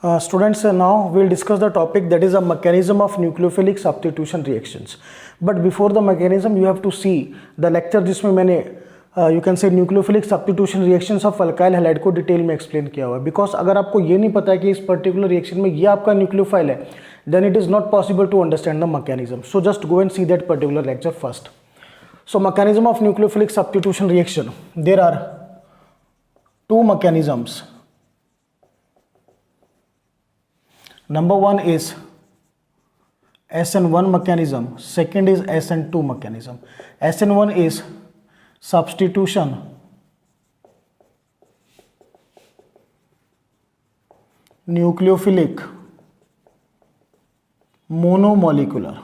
Students, now we'll discuss the topic that is a mechanism of nucleophilic substitution reactions. But before the mechanism, you have to see the lecture जिसमें मैंने you can say nucleophilic substitution reactions of alkyl halide को detail में explain किया हुआ है. Because अगर आपको ये नहीं पता है कि इस पर्टिकुलर रिएक्शन में ये आपका न्यूक्लियोफाइल है, then it is not possible to understand the mechanism. So just go and see that particular lecture first. So mechanism of nucleophilic substitution reaction. There are two mechanisms. Number one is SN1 mechanism, second is SN2 mechanism. SN1 is substitution nucleophilic monomolecular,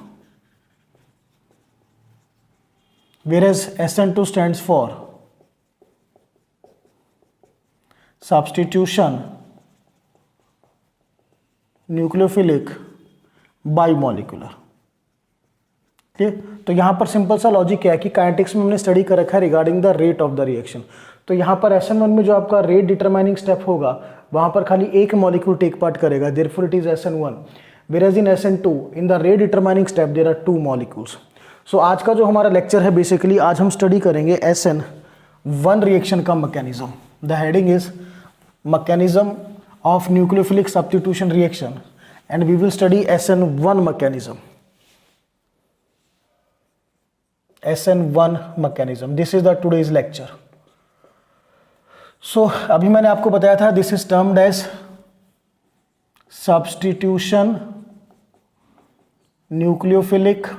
whereas SN2 stands for substitution nucleophilic bimolecular. ठीक, तो यहाँ पर simple सा logic क्या है कि kinetics में हमने स्टडी कर रखा है regarding the rate of the reaction. तो यहाँ पर SN1 में जो आपका रेट डिटरमाइनिंग स्टेप होगा वहाँ पर खाली एक मॉलिक्यूल टेक पार्ट करेगा, therefore it is SN1. whereas in SN2 in the rate determining step there are two molecules. So आज का जो हमारा लेक्चर है बेसिकली आज हम स्टडी करेंगे SN1 रिएक्शन का mechanism. The heading is mechanism of nucleophilic substitution reaction and we will study SN1 mechanism. SN1 mechanism. This is the today's lecture. So अभी मैंने आपको बताया था this is termed as substitution nucleophilic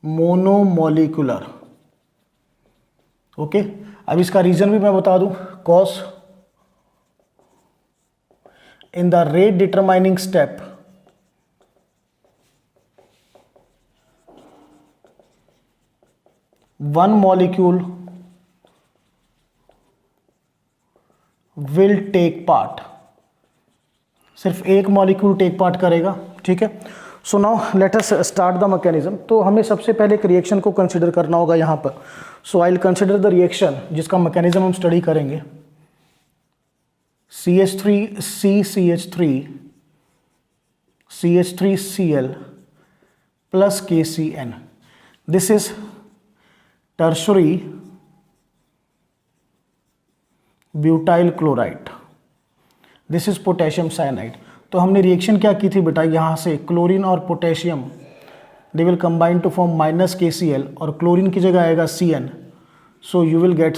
monomolecular. Okay अब इसका reason भी मैं बता दूं. Cause in the rate determining step one molecule will take part. सिर्फ एक मॉलिक्यूल टेक पार्ट करेगा. ठीक है. So now let us start the mechanism. तो हमें सबसे पहले एक रिएक्शन को कंसिडर करना होगा यहाँ पर. So I will consider the reaction जिसका मैकेनिज्म हम स्टडी करेंगे. CH3CCl plus KCN. This is tertiary butyl chloride. This is potassium cyanide. तो हमने रिएक्शन क्या की थी बेटा, यहाँ से क्लोरीन और potassium they will combine to form minus KCl और क्लोरीन की जगह आएगा CN. So you will get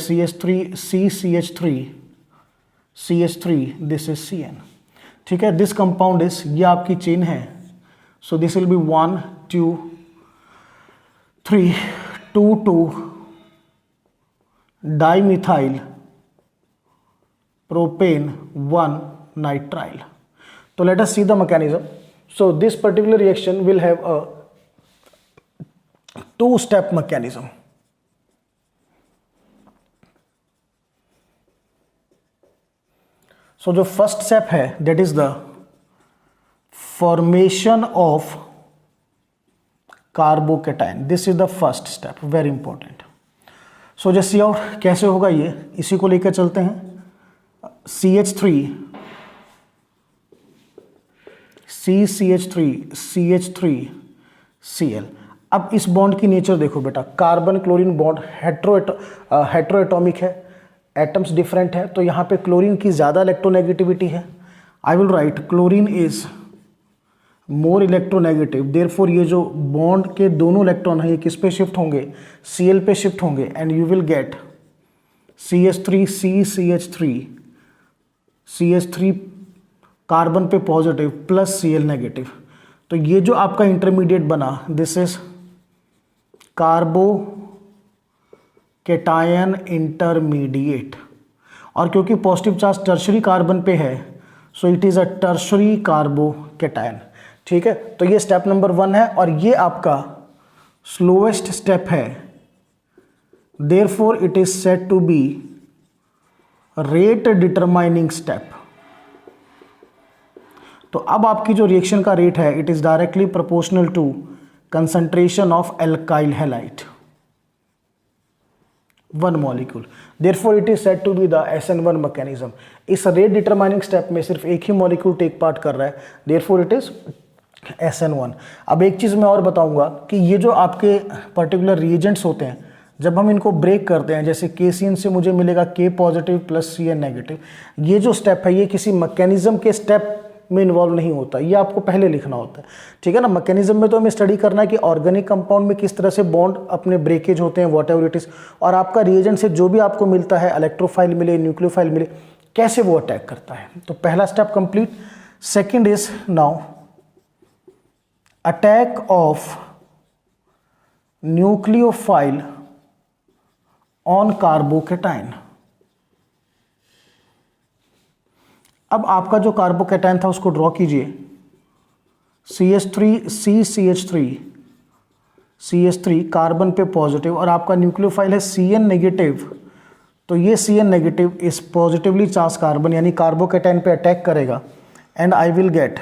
CH3 this is CN. ठीक है. दिस कंपाउंड इज, ये आपकी चेन है. So this will B 1 2 3 2 dimethyl propane 1 nitrile. So let us see the mechanism. So this particular reaction will have a two-step mechanism. So जो first step है that is the formation of carbocation. This is the first step, very important. So just see out कैसे होगा ये, इसी को लेकर चलते हैं. CH3CL. अब इस बॉन्ड की नेचर देखो बेटा. कार्बन क्लोरीन बॉन्ड हेट्रोएटॉमिक है, एटम्स डिफरेंट है. तो यहाँ पे क्लोरीन की ज़्यादा इलेक्ट्रोनेगेटिविटी है. आई will right chlorine is more electronegative. Therefore ये जो बॉन्ड के दोनों इलेक्ट्रॉन है ये किस पे शिफ्ट होंगे, Cl पे शिफ्ट होंगे. And you will get CH3 carbon पे पॉजिटिव प्लस Cl नेगेटिव. तो ये जो आपका इंटरमीडिएट बना दिस इज कार्बोकेटायन इंटरमीडिएट. और क्योंकि पॉजिटिव चार्ज टर्शरी कार्बन पे है so it is a tertiary carbocation. ठीक है. तो ये स्टेप नंबर 1 है और ये आपका स्लोएस्ट स्टेप है. Therefore it is said to be rate determining step. तो अब आपकी जो रिएक्शन का रेट है it is directly proportional to concentration of alkyl halide. 1 molecule. Therefore, it is said to be the SN1 mechanism. इस rate determining step में सिर्फ एक ही molecule take part कर रहा है, therefore it is SN1. अब एक चीज़ मैं और बताऊंगा कि ये जो आपके पर्टिकुलर रिएजेंट्स होते हैं, जब हम इनको ब्रेक करते हैं, जैसे KCN से मुझे मिलेगा K positive plus CN negative, ये जो स्टेप है ये किसी मैकेनिज्म के स्टेप में इन्वॉल्व नहीं होता, ये आपको पहले लिखना होता है, ठीक है ना। मैकेनिज्म में तो हमें स्टडी करना है कि ऑर्गेनिक कंपाउंड में किस तरह से बॉन्ड अपने ब्रेकेज होते हैं, वॉट एवर इट इज, और आपका रिएजेंट से जो भी आपको मिलता है, इलेक्ट्रोफाइल मिले, न्यूक्लियोफाइल मिले, कैसे वो अटैक करता है। तो पहला step complete. Second is now attack of nucleophile on carbocation. अब आपका जो कार्बोकेटाइन था उसको ड्रॉ कीजिए, CH3 कार्बन पे पॉजिटिव, और आपका न्यूक्लियोफाइल है CN नेगेटिव, तो ये CN नेगेटिव इस पॉजिटिवली चार्ज कार्बन यानी कार्बोकेटाइन पे अटैक करेगा, and I will get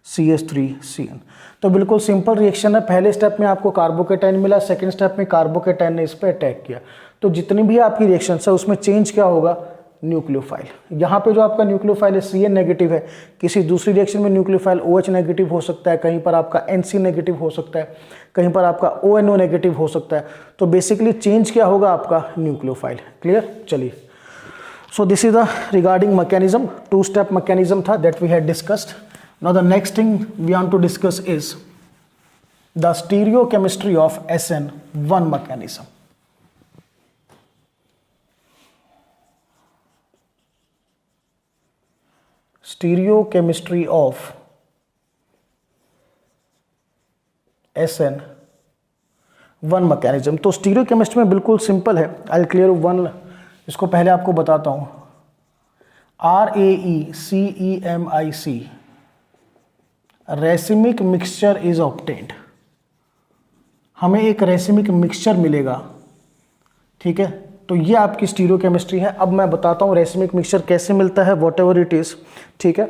CH3CN। तो बिल्कुल सिंपल रिएक्शन है। पहले स्टेप में आपको कार्बोकेटाइन मिला, सेकेंड स्टेप में कार्बोकेटाइन ने इस पर अटैक किया, तो जितनी भी आपकी रिएक्शन है उसमें चेंज क्या होगा, न्यूक्लियोफाइल। यहाँ पे जो आपका न्यूक्लियोफाइल है CN नेगेटिव है, किसी दूसरी रिएक्शन में न्यूक्लियोफाइल OH नेगेटिव हो सकता है, कहीं पर आपका NC नेगेटिव हो सकता है, कहीं पर आपका ONO नेगेटिव हो सकता है। तो बेसिकली चेंज क्या होगा आपका, न्यूक्लियोफाइल। क्लियर। चलिए, so this is the regarding mechanism, 2 step mechanism था that we had discussed. Now the next thing we want to discuss is the stereochemistry of SN1 mechanism. Stereochemistry of SN1 mechanism. तो stereochemistry में बिल्कुल simple है, I clear one, इसको पहले आपको बताता हूं। RAECEMIC, racemic mixture is obtained. हमें एक रेसिमिक मिक्सचर मिलेगा, ठीक है, तो ये आपकी स्टीरियोकेमिस्ट्री है। अब मैं बताता हूँ रेसिमिक मिक्सचर कैसे मिलता है, वॉट एवर इट इज, ठीक है।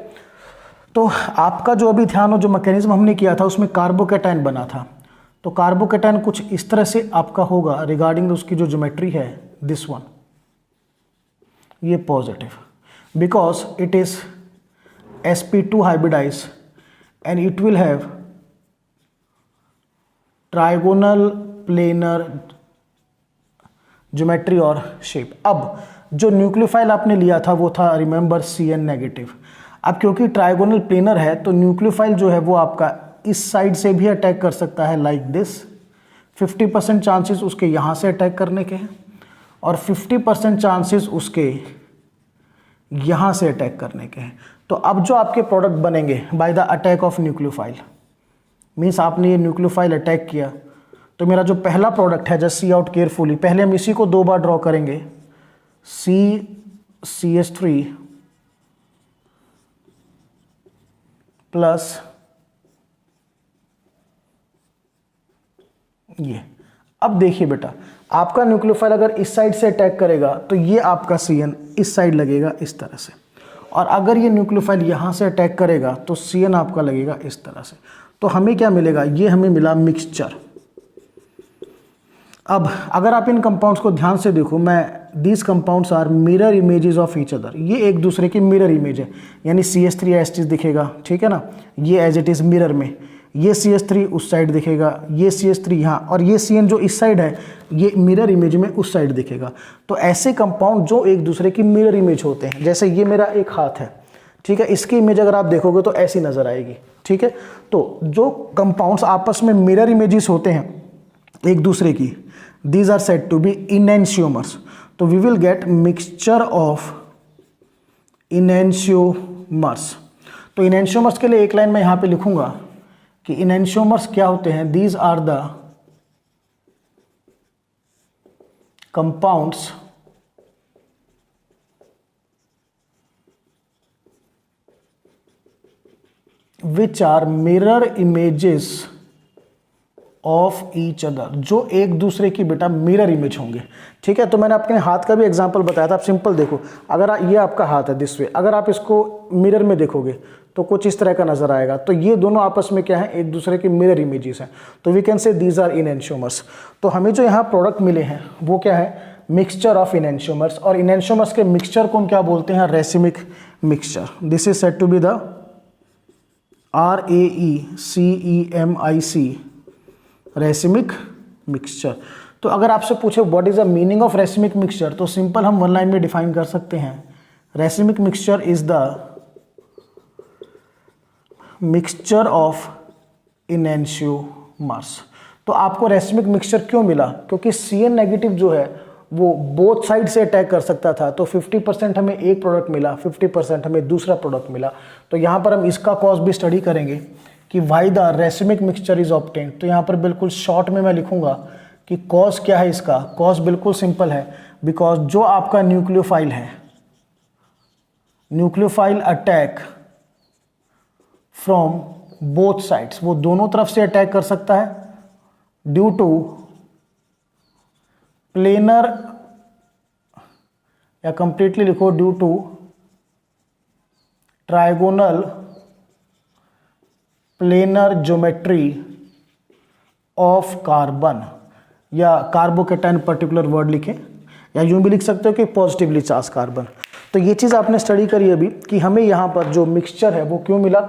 तो आपका जो अभी ध्यान हो, जो मैकेनिज्म हमने किया था उसमें कार्बोकेटाइन बना था, तो कार्बोकेटाइन कुछ इस तरह से आपका होगा रिगार्डिंग उसकी जो ज्योमेट्री है, दिस वन, ये positive, because it is sp2 hybridize and it will have trigonal planar geometry और शेप। अब जो न्यूक्लियोफाइल आपने लिया था वो था, रिमेंबर, CN नेगेटिव। अब क्योंकि ट्राइगोनल प्लेनर है तो न्यूक्लियोफाइल जो है वो आपका इस साइड से भी अटैक कर सकता है, लाइक दिस। 50% चांसेस उसके यहाँ से अटैक करने के हैं और 50% चांसेस उसके यहाँ से अटैक करने के हैं। तो अब जो आपके प्रोडक्ट बनेंगे by the attack of nucleophile, means आपने ये न्यूक्लियोफाइल अटैक किया, तो मेरा जो पहला प्रोडक्ट है, जस्ट सी आउट केयरफुली, पहले हम इसी को 2 बार ड्रॉ करेंगे, CH3 प्लस ये। अब देखिए बेटा, आपका न्यूक्लियोफाइल अगर इस साइड से अटैक करेगा तो ये आपका CN इस साइड लगेगा इस तरह से, और अगर ये न्यूक्लियोफाइल यहाँ से अटैक करेगा तो CN आपका लगेगा इस तरह से। तो हमें क्या मिलेगा, ये हमें मिला मिक्सचर। अब अगर आप इन कंपाउंड्स को ध्यान से देखो, these compounds are mirror images of each other, ये एक दूसरे की मिरर इमेज है, यानी CH3 एज इट इज दिखेगा, ठीक है ना, ये एज इट इज मिरर में, ये CH3 उस साइड दिखेगा, ये CH3 यहाँ, और ये CN जो इस साइड है ये मिरर इमेज में उस साइड दिखेगा। तो ऐसे कंपाउंड जो एक दूसरे की मिरर इमेज होते हैं, जैसे ये मेरा एक हाथ है, ठीक है, इसकी इमेज अगर आप देखोगे तो ऐसी नजर आएगी, ठीक है। तो जो कंपाउंड्स आपस में मिरर इमेजेस होते हैं एक दूसरे की, these are said to be enantiomers। तो we will get mixture of enantiomers। तो enantiomers के लिए एक लाइन मैं यहाँ पे लिखूंगा कि enantiomers क्या होते हैं, these are the compounds which are mirror images of each other, जो एक दूसरे की बेटा मिरर इमेज होंगे। ठीक है, तो मैंने आपके हाथ का भी एग्जांपल बताया था। आप सिंपल देखो, अगर ये आपका हाथ है दिस वे, अगर आप इसको मिरर में देखोगे तो कुछ इस तरह का नजर आएगा। तो ये दोनों आपस में क्या है, एक दूसरे के मिरर इमेजेस हैं। तो we can say these are enantiomers. तो हमें जो यहाँ प्रोडक्ट मिले हैं वो क्या है, मिक्सचर ऑफ इनएंशियोमर्स। और इनएंशियोमर्स के मिक्सचर को हम क्या बोलते हैं, racemic mixture. This is said to be the RAECEMIC, racemic mixture. तो अगर आपसे पूछे what is the meaning of racemic mixture, तो सिंपल हम वन लाइन में डिफाइन कर सकते हैं, racemic mixture is the mixture of enantiomers. तो आपको रेसिमिक मिक्सचर क्यों मिला, क्योंकि CN नेगेटिव जो है वो बोथ साइड से अटैक कर सकता था। तो 50% हमें एक प्रोडक्ट मिला, 50% हमें दूसरा प्रोडक्ट मिला। तो यहाँ पर हम इसका कॉज भी स्टडी करेंगे कि why the racemic mixture is obtained. तो यहाँ पर बिल्कुल शॉर्ट में मैं लिखूंगा कि कॉज क्या है इसका। कॉज बिल्कुल सिंपल है, बिकॉज जो आपका न्यूक्लियोफाइल है, nucleophile attack from both sides, वो दोनों तरफ से अटैक कर सकता है ड्यू टू प्लेनर, या कंप्लीटली लिखो due to trigonal planar geometry of carbon, या कार्बोकेटाइन पर्टिकुलर वर्ड लिखें, या यूं भी लिख सकते हो कि पॉजिटिवली चार्ज कार्बन। तो ये चीज़ आपने स्टडी करी अभी कि हमें यहाँ पर जो मिक्सचर है वो क्यों मिला,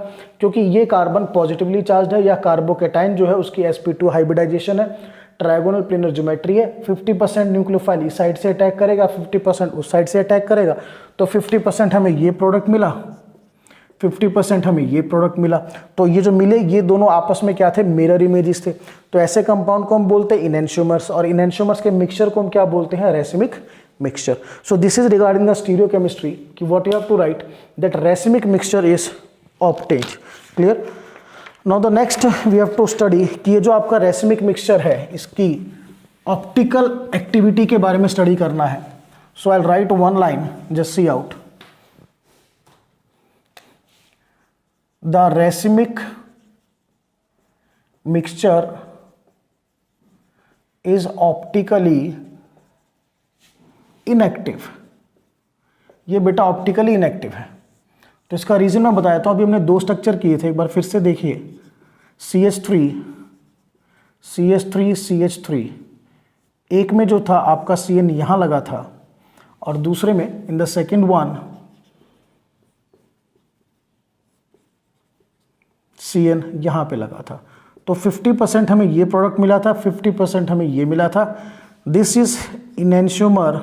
क्योंकि ये कार्बन पॉजिटिवली चार्ज है, या कार्बोकेटाइन जो है उसकी sp2 हाइब्रिडाइजेशन है, ट्राइगोनल प्लेनर ज्योमेट्री है। 50% न्यूक्लियोफाइल इस साइड से अटैक करेगा, 50% उस साइड से अटैक करेगा। तो 50% हमें ये प्रोडक्ट मिला, 50% हमें ये प्रोडक्ट मिला। तो ये जो मिले ये दोनों आपस में क्या थे, मिरर इमेजेस थे। तो ऐसे कंपाउंड को हम बोलते हैं इनएंशियोमर्स, और इनएंशियोमर्स के मिक्सचर को हम क्या बोलते हैं, racemic mixture. So this is regarding the stereochemistry कि what you have to write that racemic mixture is obtained. Clear. Now the next we have to study कि ये जो आपका रेसिमिक मिक्सचर है इसकी ऑप्टिकल एक्टिविटी के बारे में स्टडी करना है। So I will write one line, just see out, the racemic mixture is optically inactive। ये बेटा ऑप्टिकली इनएक्टिव है। तो इसका रीजन मैं बताया था। अभी हमने दो स्ट्रक्चर किए थे, एक बार फिर से देखिए, CH3 CH3 CH3, एक में जो था आपका CN यहां लगा था, और दूसरे में in the second one CN यहाँ पे लगा था। तो 50% हमें ये प्रोडक्ट मिला था, 50% हमें ये मिला था। This is enantiomer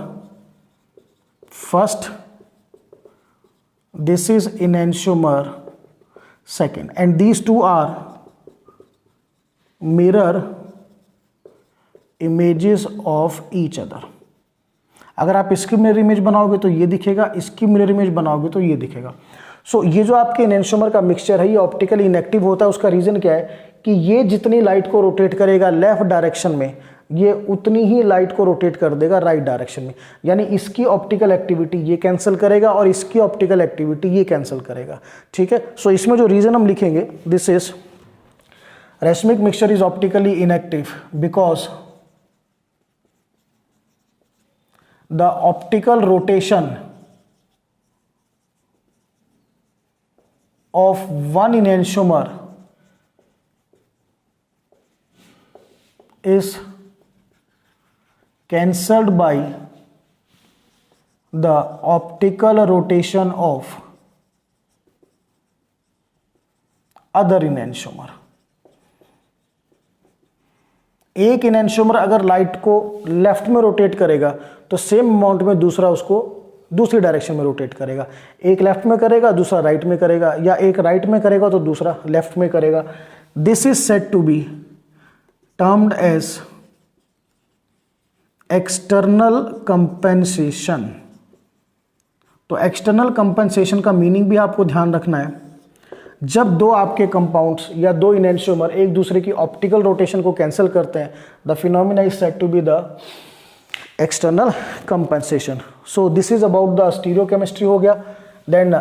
first, this is enantiomer second, and these two are mirror images of each other. अगर आप इसकी मिरर इमेज बनाओगे तो ये दिखेगा, इसकी मिरर इमेज बनाओगे तो ये दिखेगा। सो ये जो आपके इनएंशियोमर का मिक्सचर है ये ऑप्टिकली इनएक्टिव होता है। उसका रीजन क्या है कि ये जितनी लाइट को रोटेट करेगा लेफ्ट डायरेक्शन में, ये उतनी ही लाइट को रोटेट कर देगा राइट डायरेक्शन में। यानी इसकी ऑप्टिकल एक्टिविटी ये कैंसिल करेगा और इसकी ऑप्टिकल एक्टिविटी ये कैंसिल करेगा। ठीक है। सो इसमें जो रीजन हम लिखेंगे, this is racemic mixture is optically inactive because the optical rotation of one enantiomer is cancelled by the optical rotation of other enantiomer। एक enantiomer अगर लाइट को लेफ्ट में रोटेट करेगा तो सेम अमाउंट में दूसरा उसको दूसरी डायरेक्शन में रोटेट करेगा। एक लेफ्ट में करेगा, दूसरा राइट में करेगा, या एक राइट में करेगा तो दूसरा लेफ्ट में करेगा। This is said to be termed as external compensation. तो एक्सटर्नल कंपेंसेशन का मीनिंग भी आपको ध्यान रखना है। जब दो आपके कंपाउंड्स या दो इनएंशियोमर एक दूसरे की ऑप्टिकल रोटेशन को कैंसिल करते हैं, the phenomena is said to be the external compensation. So this is about the stereochemistry हो गया। देन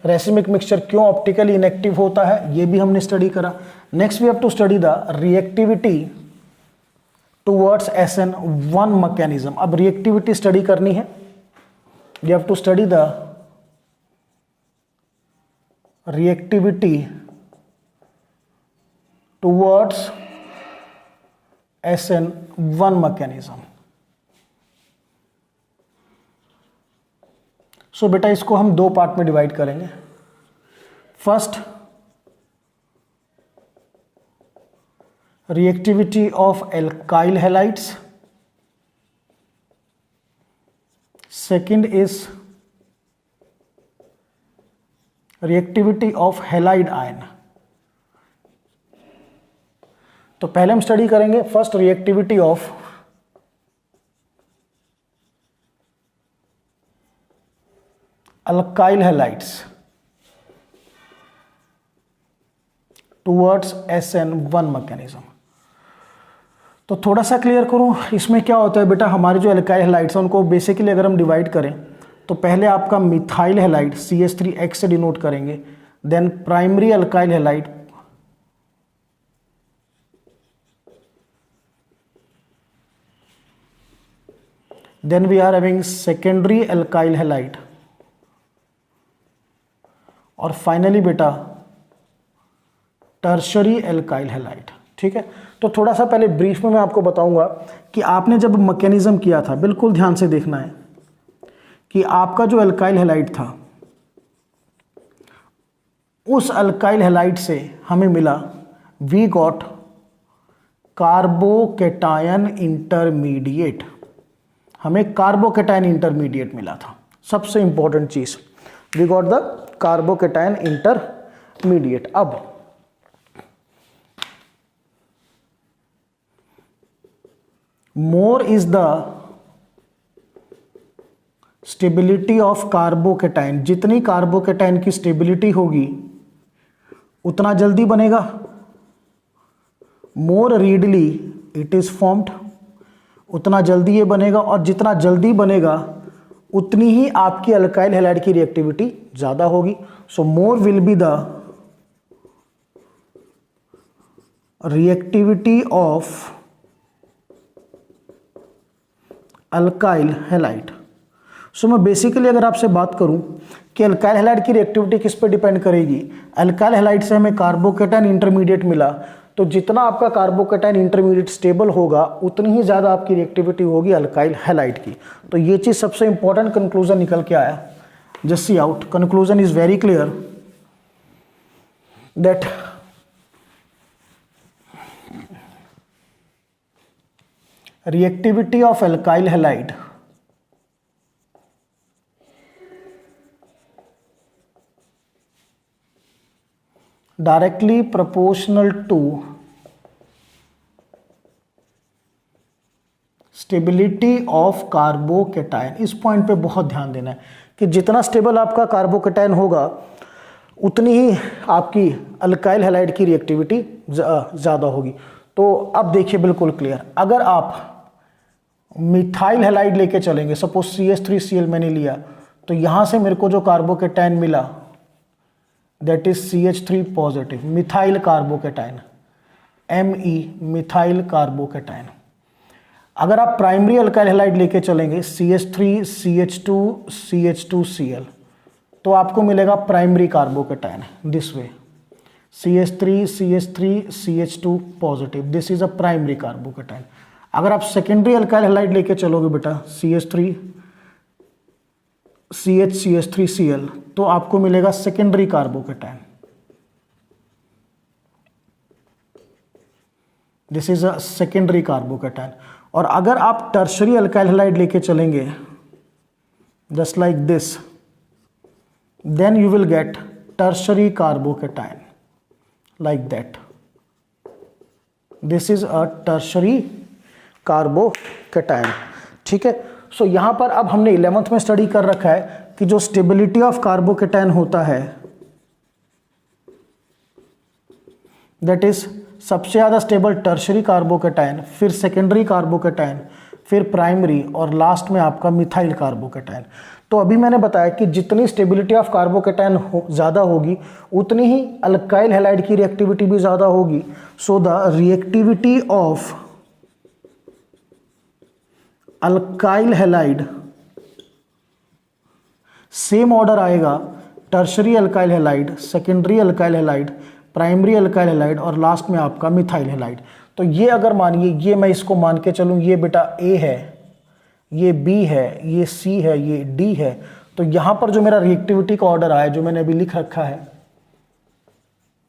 रेसिमिक मिक्सचर क्यों ऑप्टिकली इनएक्टिव होता है ये भी हमने स्टडी करा। Next we have to study the reactivity towards SN1 mechanism. अब रिएक्टिविटी स्टडी करनी है, you have to study the reactivity towards SN1 mechanism. So बेटा इसको हम दो पार्ट में डिवाइड करेंगे। First, reactivity of alkyl halides, second is reactivity of halide ion. तो पहले हम स्टडी करेंगे first reactivity of alkyl halides towards SN1 mechanism. तो थोड़ा सा क्लियर करूं, इसमें क्या होता है बेटा, हमारे जो अल्काइल हैलाइड्स हैं उनको बेसिकली अगर हम डिवाइड करें तो पहले आपका मिथाइल हैलाइड CH3X से डिनोट करेंगे, then primary alkyl halide, then we are having secondary alkyl halide और फाइनली बेटा टर्शरी एल्काइल हैलाइड। ठीक है, तो थोड़ा सा पहले ब्रीफ में मैं आपको बताऊंगा कि आपने जब मैकेनिज्म किया था, बिल्कुल ध्यान से देखना है कि आपका जो एल्काइल हैलाइड था उस अल्काइल हैलाइड से हमें मिला, वी गॉट कार्बोकेटायन इंटरमीडिएट, हमें कार्बोकेटायन इंटरमीडिएट मिला था। सबसे इंपॉर्टेंट चीज, we got the carbocation intermediate. अब more is the stability of carbocation, जितनी कार्बोकेटायन की स्टेबिलिटी होगी उतना जल्दी बनेगा, more readily it is formed, उतना जल्दी ये बनेगा, और जितना जल्दी बनेगा उतनी ही आपकी अल्काइल हैलाइड की रिएक्टिविटी ज्यादा होगी। So more will be the reactivity of alkyl halide. So मैं बेसिकली अगर आपसे बात करूं कि अल्काइल हैलाइड की रिएक्टिविटी किस पे डिपेंड करेगी, अल्काइल हैलाइड से हमें कार्बोकेटायन इंटरमीडिएट मिला, तो जितना आपका कार्बोकेटायन इंटरमीडिएट स्टेबल होगा उतनी ही ज़्यादा आपकी रिएक्टिविटी होगी अल्काइल हैलाइड की। तो ये चीज़ सबसे इंपॉर्टेंट कंक्लूजन निकल के आया। Just see out, conclusion is very clear that reactivity of alkyl halide directly proportional to stability of carbocation. इस पॉइंट पे बहुत ध्यान देना है कि जितना स्टेबल आपका कार्बोकेटायन होगा उतनी ही आपकी अल्काइल हैलाइड की रिएक्टिविटी ज़्यादा होगी। तो अब देखिए बिल्कुल क्लियर, अगर आप मिथाइल हैलाइड लेके चलेंगे, सपोज CH3Cl मैंने लिया, तो यहाँ से मेरे को जो कार्बोकेटायन मिला that is CH3 positive, methyl carbocation, Me methyl carbocation. अगर आप प्राइमरी अल्काइल हैलाइड लेके चलेंगे CH3 CH2 CH2Cl, तो आपको मिलेगा primary carbocation this way, CH3 CH3 CH2 positive, this is a primary carbocation. अगर आप सेकेंडरी अल्काइल हैलाइड लेके चलोगे बेटा CH3 CH3Cl, तो आपको मिलेगा secondary carbocation, this is a secondary carbocation. और अगर आप टर्शरी अल्काइल हैलाइड लेके चलेंगे just like this, then you will get tertiary carbocation like that, this is a tertiary carbocation. ठीक है, सो यहाँ पर अब हमने 11th में स्टडी कर रखा है कि जो स्टेबिलिटी ऑफ कार्बोकेटायन होता है दैट इज सबसे ज़्यादा स्टेबल टर्शरी कार्बोकेटायन, फिर सेकेंडरी कार्बोकेटायन, फिर प्राइमरी, और लास्ट में आपका मिथाइल कार्बोकेटायन। तो अभी मैंने बताया कि जितनी स्टेबिलिटी ऑफ कार्बोकेटायन ज़्यादा होगी उतनी ही अल्काइल हैलाइड की रिएक्टिविटी भी ज़्यादा होगी। So the reactivity of alkyl halide, same order आएगा, tertiary alkyl halide, secondary alkyl halide, primary alkyl halide और लास्ट में आपका मिथाइल हैलाइड। तो ये अगर मानिए, ये मैं इसको मान के चलूँ, ये बेटा ए है, ये बी है, ये सी है, ये डी है, तो यहां पर जो मेरा रिएक्टिविटी का ऑर्डर आया, जो मैंने अभी लिख रखा है,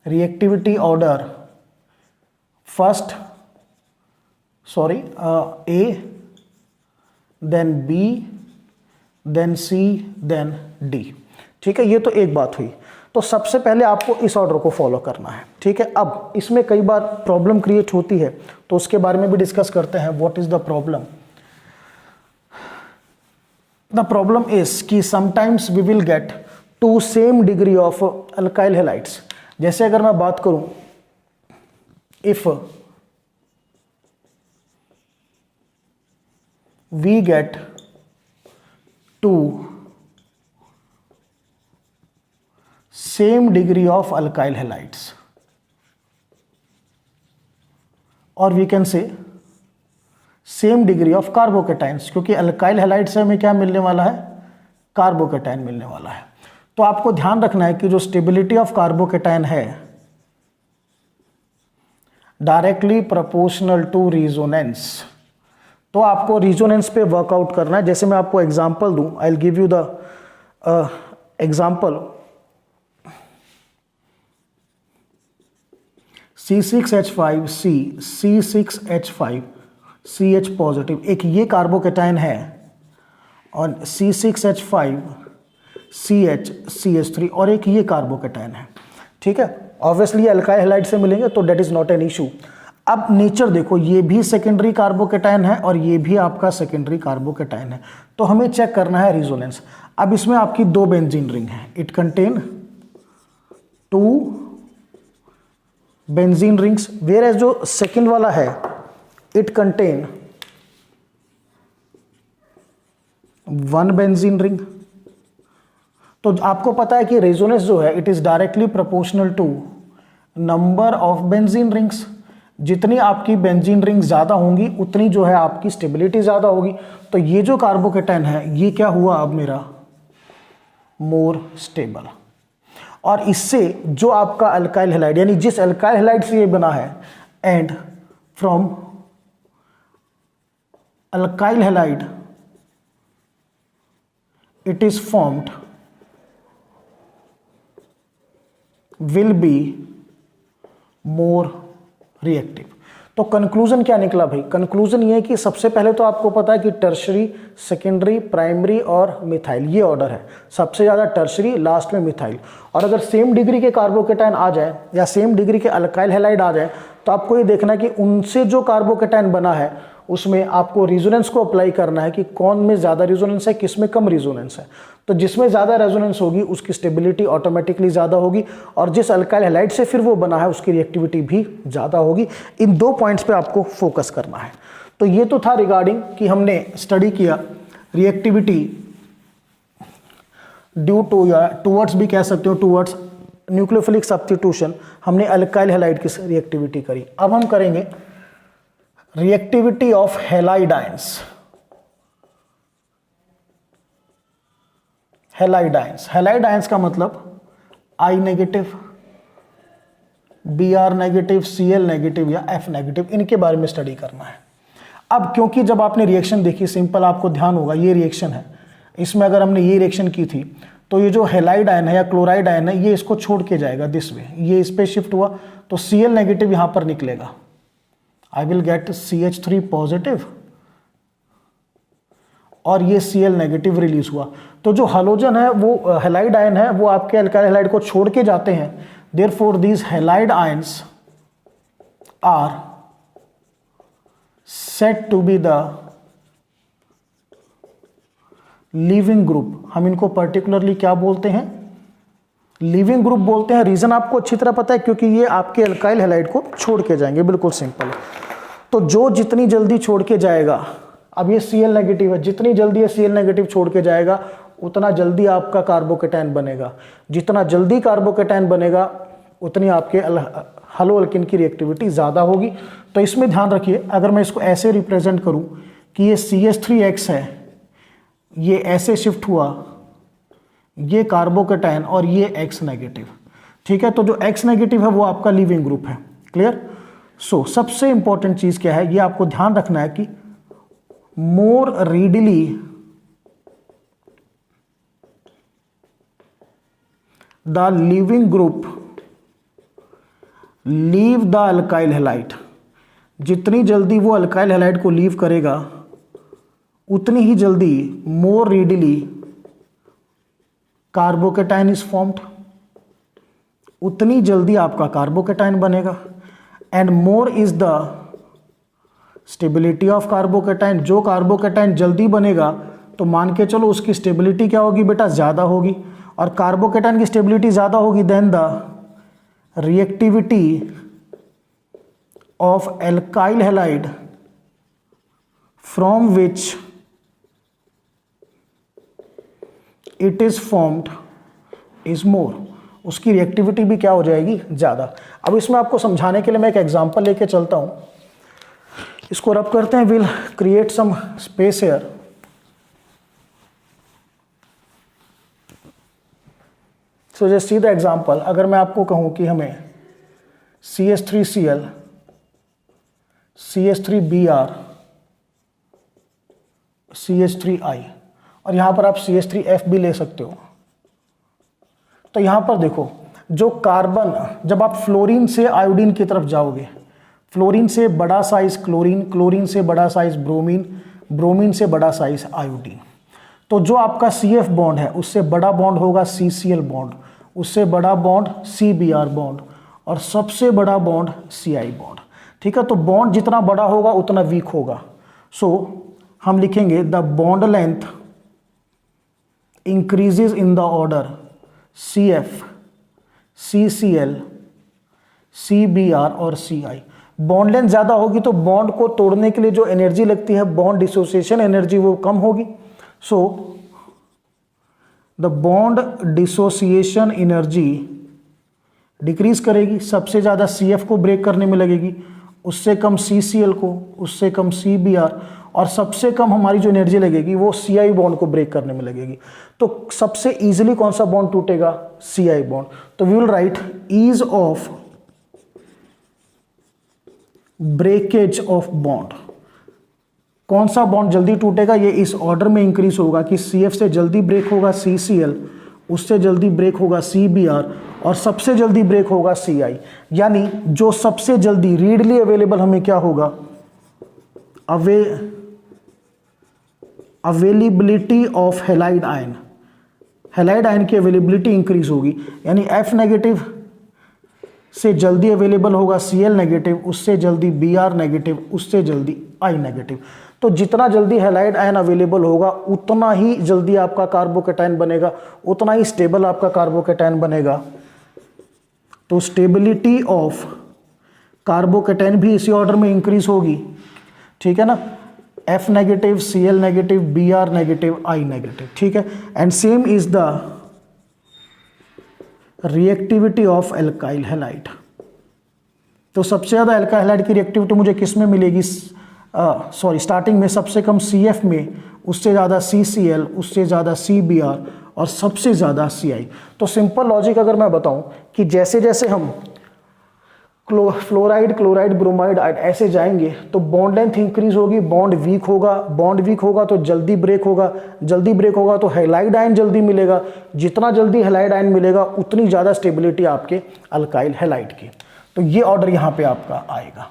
reactivity order first A, then B, then C, then D. ठीक है, ये तो एक बात हुई। तो सबसे पहले आपको इस ऑर्डर को फॉलो करना है। ठीक है, अब इसमें कई बार प्रॉब्लम क्रिएट होती है, तो उसके बारे में भी डिस्कस करते हैं। What is the problem? The problem is कि sometimes we will get two same degree of alkyl halides. जैसे अगर मैं बात करूं, if we get two same degree of alkyl halides, और we can say same degree of carbocations, क्योंकि alkyl halide से हमें क्या मिलने वाला है? कार्बोकेटाइन मिलने वाला है। तो आपको ध्यान रखना है कि जो स्टेबिलिटी ऑफ कार्बोकेटाइन है डायरेक्टली प्रोपोर्शनल टू रिजोनेंस। तो आपको रिजोनेंस पे वर्कआउट करना है। जैसे मैं आपको एग्जांपल दूं, I will give you the example. C6H5C, C6H5, CH positive, एक ये कार्बोकेटाइन है, और C6H5, CH, CH3 और एक ये कार्बोकेटाइन है। ठीक है, ऑब्वियसली ये अल्काइल हैलाइड से मिलेंगे, तो that is not an issue. अब नेचर देखो, ये भी सेकेंडरी कार्बोकेटाइन है और ये भी आपका सेकेंडरी कार्बोकेटाइन है, तो हमें चेक करना है रिजोनेंस। अब इसमें आपकी 2 बेंजीन रिंग है, it contain 2 benzene rings, whereas जो सेकेंड वाला है इट कंटेन 1 बेंजीन रिंग। तो आपको पता है कि रेजोनेंस जो है it is directly proportional to number of benzene rings. जितनी आपकी बेंजीन रिंग ज्यादा होंगी उतनी जो है आपकी स्टेबिलिटी ज्यादा होगी। तो ये जो कार्बोकेटाइन है ये क्या हुआ अब मेरा? More stable. और इससे जो आपका अल्काइल हैलाइड, यानी जिस अल्काइल हैलाइड से ये बना है, and from alkyl halide it is formed will be more reactive। तो कंक्लूजन क्या निकला भाई? कंक्लूजन ये है कि सबसे पहले तो आपको पता है कि टर्शरी, सेकेंडरी, प्राइमरी और मिथाइल ये ऑर्डर है। सबसे ज़्यादा टर्शरी, लास्ट में मिथाइल। और अगर सेम डिग्री के कार्बोकेटाइन आ जाए या सेम डिग्री के अल्काइल हैलाइड आ जाए तो आपको ये देखना है कि उनसे जो कार्बोकेटाइन बना है उसमें आपको रेजोनेंस को अप्लाई करना है कि कौन में ज़्यादा रेजोनेंस है, किस में कम रेजोनेंस है। तो जिसमें ज़्यादा रेजोनेंस होगी उसकी स्टेबिलिटी ऑटोमेटिकली ज़्यादा होगी, और जिस अल्काइल हैलाइड से फिर वो बना है उसकी रिएक्टिविटी भी ज़्यादा होगी। इन 2 पॉइंट्स पे आपको फोकस करना है। तो ये तो था रिगार्डिंग कि हमने स्टडी किया रिएक्टिविटी ड्यू टू या टूवर्ड्स भी कह सकते हो, टूवर्ड्स न्यूक्लियोफिलिक सब्स्टिट्यूशन। हमने अल्काइल हैलाइड की रिएक्टिविटी करी। अब हम करेंगे reactivity of halide ions. Halide ions का मतलब I negative, Br negative, Cl negative या F नेगेटिव, इनके बारे में स्टडी करना है। अब क्योंकि जब आपने रिएक्शन देखी, सिंपल आपको ध्यान होगा ये रिएक्शन है, इसमें अगर हमने ये रिएक्शन की थी तो ये जो हैलाइड आयन है या क्लोराइड आयन है ये इसको छोड़ के जाएगा दिस वे, ये इस पे शिफ्ट हुआ तो Cl नेगेटिव यहां पर निकलेगा। I will get CH3 positive और ये Cl नेगेटिव रिलीज हुआ। तो जो हैलोजन है वो हैलाइड आयन है वो आपके अल्काइल हैलाइड को छोड़ के जाते हैं। Therefore these halide ions are said to be the leaving group. हम इनको पर्टिकुलरली क्या बोलते हैं? लिविंग ग्रुप बोलते हैं। रीजन आपको अच्छी तरह पता है क्योंकि ये आपके अल्काइल हैलाइड को छोड़ के जाएंगे, बिल्कुल सिंपल। तो जो जितनी जल्दी छोड़ के जाएगा, अब ये Cl नेगेटिव है, जितनी जल्दी ये Cl नेगेटिव छोड़ के जाएगा उतना जल्दी आपका कार्बोकेटाइन बनेगा। जितना जल्दी कार्बोकेटाइन बनेगा उतनी आपके हलो अल्किन की रिएक्टिविटी ज़्यादा होगी। तो इसमें ध्यान रखिए, अगर मैं इसको ऐसे रिप्रेजेंट करूं कि ये CH3X है, ये ऐसे शिफ्ट हुआ, ये कार्बोकेटाइन और ये X नेगेटिव, ठीक है। तो जो X नेगेटिव है वो आपका लीविंग ग्रुप है, क्लियर। सो सबसे इंपॉर्टेंट चीज क्या है, ये आपको ध्यान रखना है कि more readily the leaving group leave the alkyl halide, जितनी जल्दी वो अल्काइल हैलाइड को लीव करेगा उतनी ही जल्दी मोर रीडली कार्बोकेटाइन इज फॉर्म्ड, उतनी जल्दी आपका कार्बोकेटाइन बनेगा। And more is the stability of carbocation, जो कार्बोकेटाइन जल्दी बनेगा तो मान के चलो उसकी स्टेबिलिटी क्या होगी बेटा, ज़्यादा होगी। और कार्बोकेटाइन की स्टेबिलिटी ज़्यादा होगी then the reactivity of alkyl halide from which it is formed is more, उसकी रिएक्टिविटी भी क्या हो जाएगी, ज़्यादा। अब इसमें आपको समझाने के लिए मैं एक एग्जांपल लेके चलता हूँ, इसको रब करते हैं, will create some space here. So just see the example, अगर मैं आपको कहूँ कि हमें CH3Cl CH3Br CH3I और यहाँ पर आप CH3F भी ले सकते हो, तो यहाँ पर देखो जो कार्बन, जब आप फ्लोरीन से आयोडीन की तरफ जाओगे, फ्लोरीन से बड़ा साइज क्लोरीन, क्लोरीन से बड़ा साइज ब्रोमीन, ब्रोमीन से बड़ा साइज आयोडीन, तो जो आपका CF बॉन्ड है उससे बड़ा बॉन्ड होगा CCl बॉन्ड, उससे बड़ा बॉन्ड CBr बॉन्ड और सबसे बड़ा बॉन्ड CI बॉन्ड, ठीक है। तो बॉन्ड जितना बड़ा होगा उतना वीक होगा। सो हम लिखेंगे the bond length increases in the order CF CCl CBr और CI। बॉन्ड लेंथ ज़्यादा होगी तो बॉन्ड को तोड़ने के लिए जो एनर्जी लगती है, बॉन्ड डिसोसिएशन एनर्जी, वो कम होगी। So the bond dissociation energy decrease करेगी, सबसे ज़्यादा CF को ब्रेक करने में लगेगी, उससे कम CCl को, उससे कम CBr और सबसे कम हमारी जो एनर्जी लगेगी वो CI बॉन्ड को ब्रेक करने में लगेगी। तो सबसे इजीली कौन सा बॉन्ड टूटेगा, CI बॉन्ड। तो we will write ease of breakage of bond, कौन सा बॉन्ड जल्दी टूटेगा, ये इस ऑर्डर में इंक्रीज होगा कि CF से जल्दी ब्रेक होगा CCl, उससे जल्दी ब्रेक होगा CBr और सबसे जल्दी ब्रेक होगा CI। यानी जो सबसे जल्दी रीडली अवेलेबल हमें क्या होगा, availability of halide ion, halide ion की अवेलेबिलिटी इंक्रीज होगी, यानी F नेगेटिव से जल्दी अवेलेबल होगा Cl नेगेटिव, उससे जल्दी Br नेगेटिव, उससे जल्दी I नेगेटिव। तो जितना जल्दी हैलाइड आयन अवेलेबल होगा उतना ही जल्दी आपका कार्बोकेटाइन बनेगा, उतना ही स्टेबल आपका कार्बोकेटाइन बनेगा। तो स्टेबिलिटी ऑफ कार्बोकेटाइन भी इसी ऑर्डर में इंक्रीज होगी, ठीक है ना। F negative, Cl negative, Br negative, I negative, ठीक है। And same is the reactivity of alkyl halide. तो सबसे ज़्यादा एल्काइल हैलाइड की रिएक्टिविटी मुझे किस में मिलेगी, स्टार्टिंग में सबसे कम CF में, उससे ज़्यादा CCl, उससे ज़्यादा CBr और सबसे ज़्यादा CI। तो सिंपल लॉजिक अगर मैं बताऊं कि जैसे जैसे हम फ्लोराइड, क्लोराइड, ब्रोमाइड, ऐसे जाएंगे तो बॉन्ड लेंथ इंक्रीज होगी, बॉन्ड वीक होगा, बॉन्ड वीक होगा तो जल्दी ब्रेक होगा, जल्दी ब्रेक होगा तो हैलाइड आयन जल्दी मिलेगा, जितना जल्दी हैलाइड आयन मिलेगा उतनी ज़्यादा स्टेबिलिटी आपके अल्काइल हैलाइड की। तो ये ऑर्डर यहाँ पे आपका आएगा,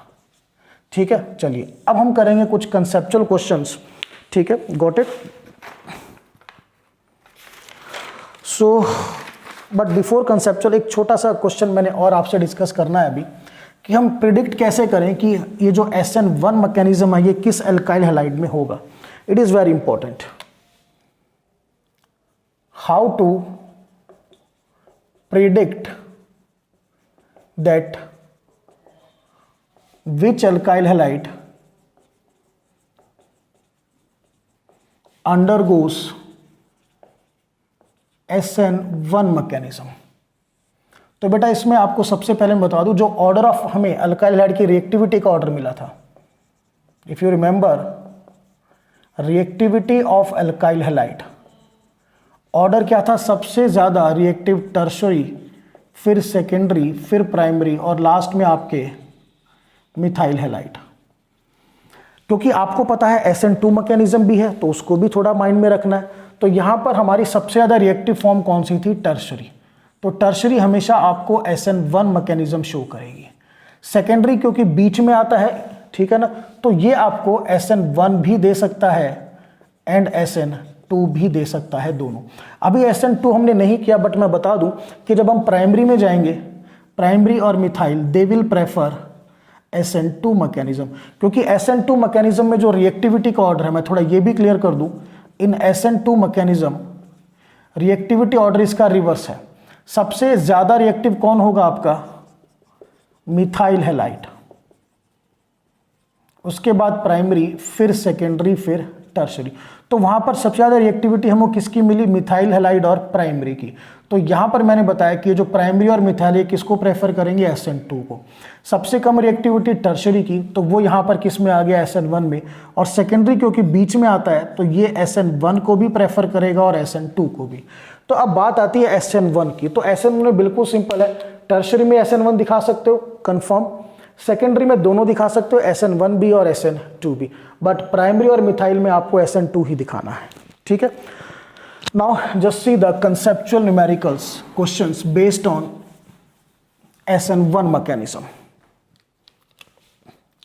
ठीक है। चलिए अब हम करेंगे कुछ कंसेप्चुअल क्वेश्चंस, ठीक है, got it. So but before conceptual एक छोटा सा क्वेश्चन मैंने और आपसे डिस्कस करना है अभी, कि हम प्रिडिक्ट कैसे करें कि ये जो SN1 मैकेनिज्म है ये किस एल्काइल हैलाइड में होगा। It is very important. How to predict that which alkyl halide undergoes SN1 mechanism. तो बेटा इसमें आपको सबसे पहले मैं बता दूं, जो ऑर्डर ऑफ हमें अल्काइल हैलाइड की रिएक्टिविटी का ऑर्डर मिला था, if you remember reactivity of alkyl halide, order क्या था, सबसे ज़्यादा रिएक्टिव टर्शरी, फिर सेकेंडरी, फिर प्राइमरी और लास्ट में आपके मिथाइल हैलाइड। क्योंकि आपको पता है SN2 मैकेनिज्म भी है तो उसको भी थोड़ा माइंड में रखना है। तो यहाँ पर हमारी सबसे ज़्यादा रिएक्टिव फॉर्म कौन सी थी, टर्शरी। तो टर्शरी हमेशा आपको SN1 मैकेनिज्म शो करेगी। सेकेंडरी क्योंकि बीच में आता है, ठीक है ना, तो ये आपको SN1 भी दे सकता है एंड SN2 भी दे सकता है, दोनों। अभी SN2 हमने नहीं किया, बट मैं बता दूं कि जब हम प्राइमरी में जाएंगे, प्राइमरी और methyl they will prefer SN2 mechanism, क्योंकि SN2 मैकेनिज्म में जो रिएक्टिविटी का ऑर्डर है, मैं थोड़ा ये भी क्लियर कर दूं, इन SN2 मैकेनिज्म रिएक्टिविटी ऑर्डर इसका रिवर्स है। सबसे ज्यादा रिएक्टिव कौन होगा आपका, मिथाइल हैलाइड, उसके बाद प्राइमरी, फिर सेकेंडरी, फिर टर्शरी। तो वहां पर सबसे ज्यादा रिएक्टिविटी हमको किसकी मिली, मिथाइल हैलाइड और प्राइमरी की। तो यहां पर मैंने बताया कि जो प्राइमरी और मिथाइल ये किसको प्रेफर करेंगे, SN2 को। सबसे कम रिएक्टिविटी टर्शरी की, तो वो यहां पर किस में आ गया, SN1 में। और सेकेंडरी क्योंकि बीच में आता है तो ये SN1 को भी प्रेफर करेगा और SN2 को भी। तो अब बात आती है SN1 की। तो SN1 में बिल्कुल सिंपल है, टर्शरी में SN1 दिखा सकते हो कंफर्म, सेकेंडरी में दोनों दिखा सकते हो, SN1 भी और SN2 भी, बट प्राइमरी और मिथाइल में आपको SN2 ही दिखाना है, ठीक है। Now just see the conceptual numericals questions based on SN1 mechanism.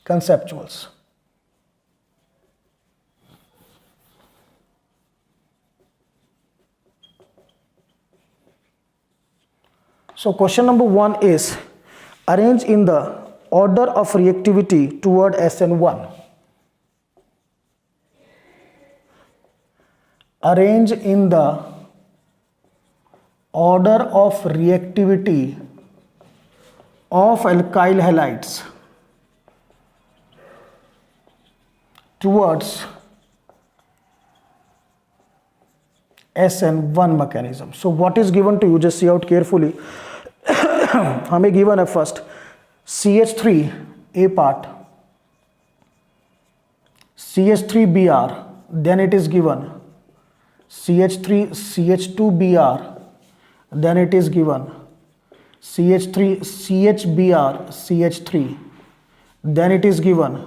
कंसेप्चुअल्स, so question number 1 is arrange in the order of reactivity toward SN1. Arrange in the order of reactivity of alkyl halides towards SN1 mechanism. So what is given to you, just see out carefully. हमें given है first CH3 A part, CH3Br, then it is given CH3 CH2Br, then it is given CH3 CHBr CH3, then it is given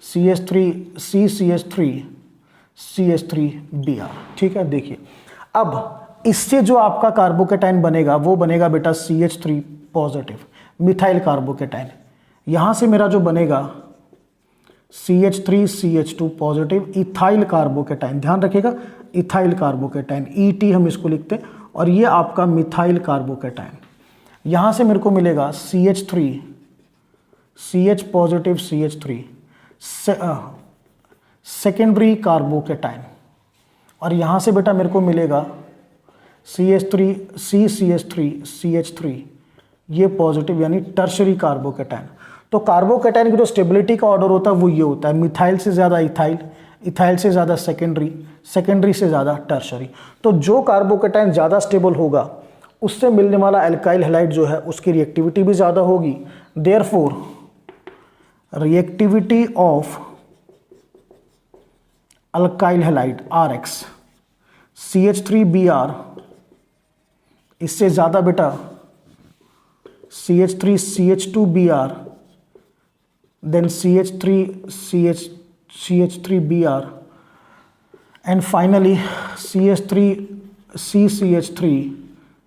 CH3 CCH3 CH3Br, ठीक है। देखिए अब इससे जो आपका carbocation बनेगा वो बनेगा बेटा CH3 पॉजिटिव, मिथाइल कार्बोकेटाइन। यहां से मेरा जो बनेगा CH3 CH2 positive ethyl carbocation, ध्यान रखिएगा इथाइल कार्बोकेटाइन, ET हम इसको लिखते हैं, और ये आपका मिथाइल कार्बोकेटाइन। यहां से मेरे को मिलेगा CH3 CH positive CH3 secondary carbocation, और यहां से बेटा मेरे को मिलेगा CH3 CCH3 CH3 ये पॉजिटिव यानी टर्शरी कार्बोकेटाइन। तो कार्बोकेटाइन की जो स्टेबिलिटी का ऑर्डर होता है वो ये होता है, मिथाइल से ज़्यादा इथाइल, इथाइल से ज़्यादा सेकेंडरी, सेकेंडरी से ज़्यादा टर्शरी। तो जो कार्बोकेटाइन ज़्यादा स्टेबल होगा उससे मिलने वाला एल्काइल हैलाइड जो है उसकी रिएक्टिविटी भी ज़्यादा होगी। Therefore reactivity of alkyl halide RX CH3Br इससे ज़्यादा बेटा CH3 CH2Br, then CH3Br, and finally CH3 CCH3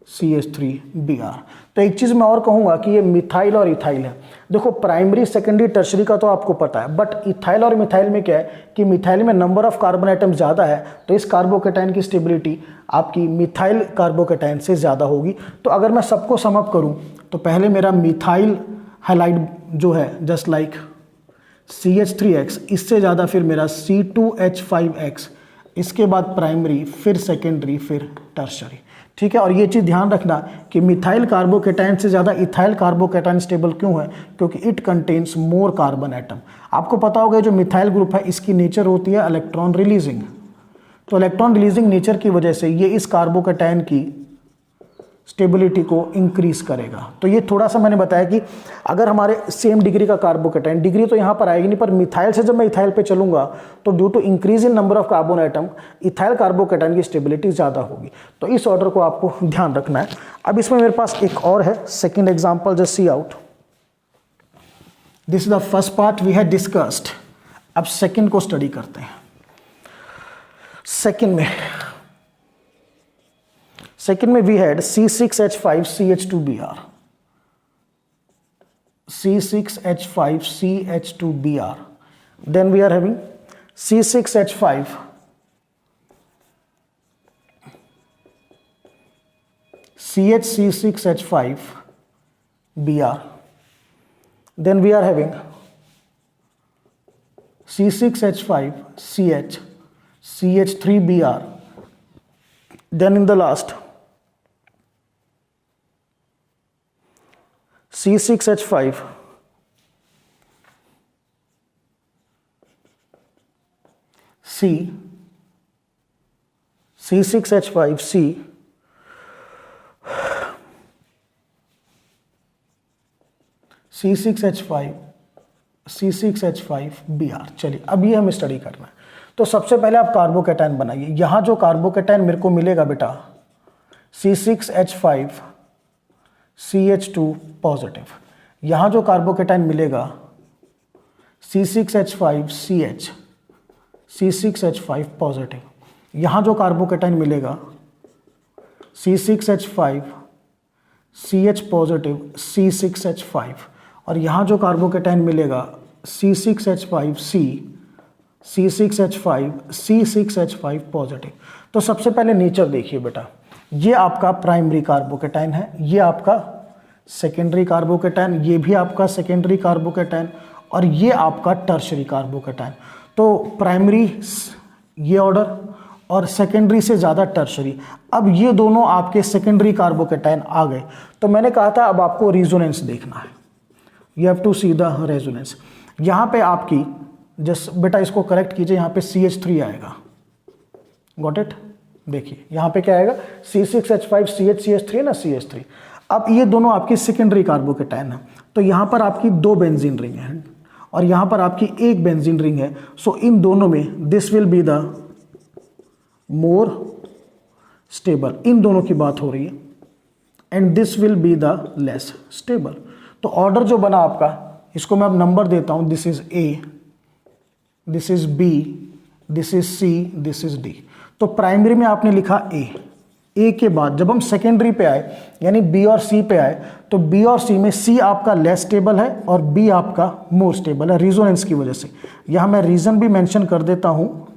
CH3Br। तो एक चीज़ मैं और कहूँगा कि ये मिथाइल और इथाइल है। देखो प्राइमरी सेकेंडरी टर्शरी का तो आपको पता है, बट इथाइल और मिथाइल में क्या है कि मिथाइल में नंबर ऑफ कार्बन आइटम ज़्यादा है, तो इस कार्बोकेटाइन की स्टेबिलिटी आपकी मिथाइल कार्बोकेटाइन से ज़्यादा होगी। तो अगर मैं सबको सम अप करूँ तो पहले मेरा मिथाइल हैलाइड जो है जस्ट लाइक CH3X, इससे ज़्यादा फिर मेरा C2H5X, इसके बाद प्राइमरी, फिर सेकेंडरी, फिर टर्शरी, ठीक है। और ये चीज़ ध्यान रखना कि मिथाइल कार्बोकेटाइन से ज़्यादा इथाइल कार्बोकेटाइन स्टेबल क्यों है, क्योंकि it contains more carbon atom. आपको पता होगा जो मिथाइल ग्रुप है इसकी नेचर होती है इलेक्ट्रॉन रिलीजिंग, तो इलेक्ट्रॉन रिलीजिंग नेचर की वजह से ये इस कार्बोकेटाइन की स्टेबिलिटी को इंक्रीज करेगा। तो ये थोड़ा सा मैंने बताया कि अगर हमारे सेम डिग्री का कार्बोकेटाइन, डिग्री तो यहाँ पर आएगी नहीं, पर मिथाइल से जब मैं इथाइल पे चलूंगा तो due to increase in number of carbon atom ethyl carbocation की स्टेबिलिटी ज़्यादा होगी। तो इस ऑर्डर को आपको ध्यान रखना है। अब इसमें मेरे पास एक और है, second example, just see out. This is the first part we had discussed. अब सेकेंड को स्टडी करते हैं। सेकेंड में we had C6H5CH2Br, C6H5CH2Br, then we are having C6H5 CH6H5Br, then we are having C6H5CH CH3Br, then in the last C6H5 C C6H5C C6H5Br। चलिए अब ये हमें study करना है। तो सबसे पहले आप कार्बोकेटाइन बनाइए। यहाँ जो कार्बोकेटाइन मेरे को मिलेगा बेटा C6H5CH2 पॉजिटिव, यहाँ जो कार्बोकेटाइन मिलेगा C6H5CH C6H5 पॉजिटिव, यहाँ जो कार्बोकेटाइन मिलेगा C6H5CH पॉजिटिव C6H5, और यहाँ जो कार्बोकेटाइन मिलेगा C6H5C C6H5 C6H5 पॉजिटिव। तो सबसे पहले नेचर देखिए बेटा, ये आपका प्राइमरी कार्बोकेटाइन है, ये आपका सेकेंडरी कार्बोकेटाइन, ये भी आपका सेकेंडरी कार्बोकेटाइन, और ये आपका टर्शरी कार्बोकेटाइन। तो प्राइमरी ये ऑर्डर और सेकेंडरी से ज़्यादा टर्शरी। अब ये दोनों आपके सेकेंडरी कार्बोकेटाइन आ गए। तो मैंने कहा था अब आपको रेजोनेंस देखना है, you have to see the resonance. यहाँ पे आपकी जस्ट बेटा इसको करेक्ट कीजिए, यहाँ पे CH3 आएगा, गॉट इट। देखिए यहाँ पे क्या आएगा C6H5CH CH3 है ना, CH3। अब ये दोनों आपकी सेकेंडरी कार्बोकेटाइन है, तो यहाँ पर आपकी 2 बेंजीन रिंग है और यहाँ पर आपकी 1 बेंजीन रिंग है। सो इन दोनों में this will be the more stable, इन दोनों की बात हो रही है, and this will be the less stable. तो ऑर्डर जो बना आपका, इसको मैं अब नंबर देता हूँ, this is A, this is B, this is C, this is D। तो प्राइमरी में आपने लिखा A के बाद जब हम सेकेंडरी पे आए यानी B और C पे आए, तो B और C में C आपका लेस स्टेबल है और B आपका मोर स्टेबल है रिजोनेंस की वजह से। यहाँ मैं रीजन भी मेंशन कर देता हूँ,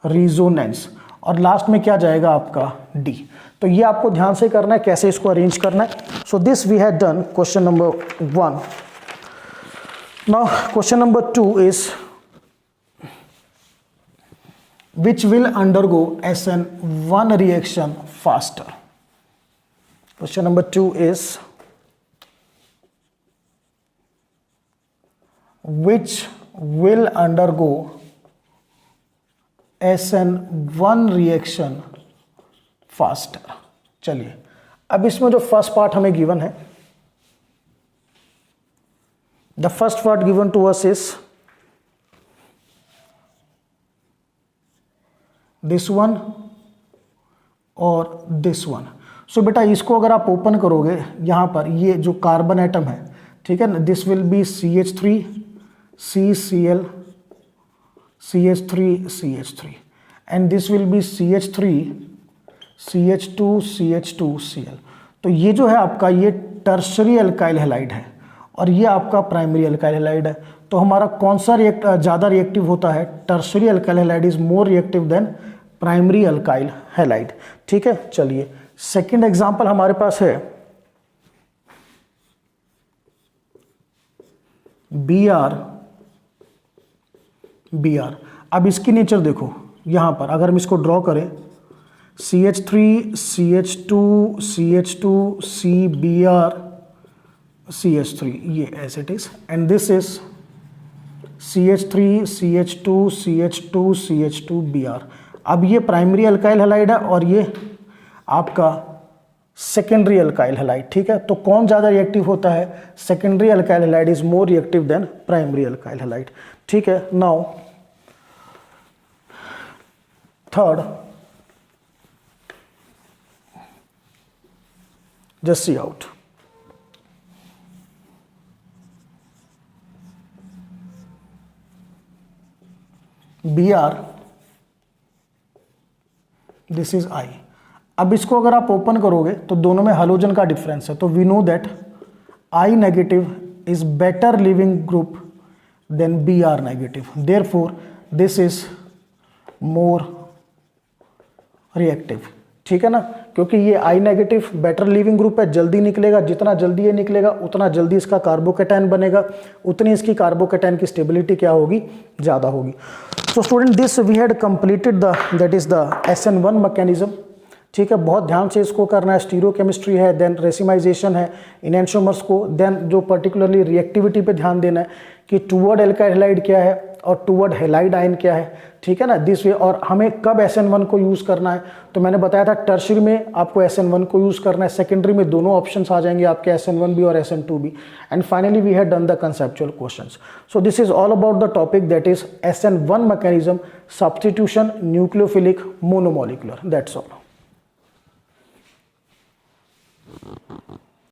रिजोनेंस, और लास्ट में क्या जाएगा आपका D। तो ये आपको ध्यान से करना है कैसे इसको अरेंज करना है। So this we had done question number 1। Now question number 2 is which will undergo SN1 reaction faster. Question number 2 is which will undergo SN1 reaction faster. चलिए अब इसमें जो फर्स्ट पार्ट हमें गिवन है, the first part given to us is this one और this one. सो बेटा इसको अगर आप ओपन करोगे, यहाँ पर ये जो कार्बन एटम है, ठीक है ना, this will B CH3 CCl CH3 CH3 and this will B CH3 CH2 CH2 Cl। तो ये जो है आपका ये टर्शरी अल्काइल हैलाइड है और ये आपका प्राइमरी अल्काइल हैलाइड है। तो हमारा कौन सा ज़्यादा रिएक्टिव होता है? Tertiary alkyl halide is more reactive than primary alkyl halide. ठीक है, चलिए सेकंड एग्जांपल हमारे पास है Br। अब इसकी नेचर देखो, यहाँ पर अगर हम इसको ड्रॉ करें CH3 CH2 CH2 CBr CH3, ये as it is, and this is CH3 CH2 CH2 CH2 Br। अब ये प्राइमरी अल्काइल हैलाइड है और ये आपका सेकेंडरी अल्काइल हैलाइड, ठीक है। तो कौन ज़्यादा रिएक्टिव होता है? Secondary alkyl halide is more reactive than primary alkyl halide, ठीक है। Now third, just see out. Br, this is I. अब इसको अगर आप ओपन करोगे तो दोनों में हाइड्रोजन का डिफरेंस है, तो we know that I negative is better leaving group then Br negative, therefore this is more reactive, ठीक है ना, क्योंकि ये I negative better leaving group है, जल्दी निकलेगा, जितना जल्दी ये निकलेगा उतना जल्दी इसका कार्बोकेटायन बनेगा, उतनी इसकी कार्बोकेटायन की स्टेबिलिटी क्या होगी? ज़्यादा होगी। तो student this we had completed the that is the SN1 mechanism, ठीक है। बहुत ध्यान से इसको करना है, स्टीरियोकेमिस्ट्री है, देन रेसिमाइजेशन है, इनैंशियोमर्स को, देन जो पर्टिकुलरली रिएक्टिविटी पे ध्यान देना है कि टूवर्ड एल्काइल हैलाइड क्या है और टूवर्ड हैलाइड आयन क्या है, ठीक है ना, दिस वे। और हमें कब SN1 को यूज़ करना है, तो मैंने बताया था टर्शियरी में आपको SN1 को यूज़ करना है, सेकेंडरी में दोनों ऑप्शंस आ जाएंगे आपके SN1 भी और SN2 भी, and finally we had done the conceptual questions. So this is all about the topic that is SN1 mechanism, substitution, nucleophilic, monomolecular, that's all.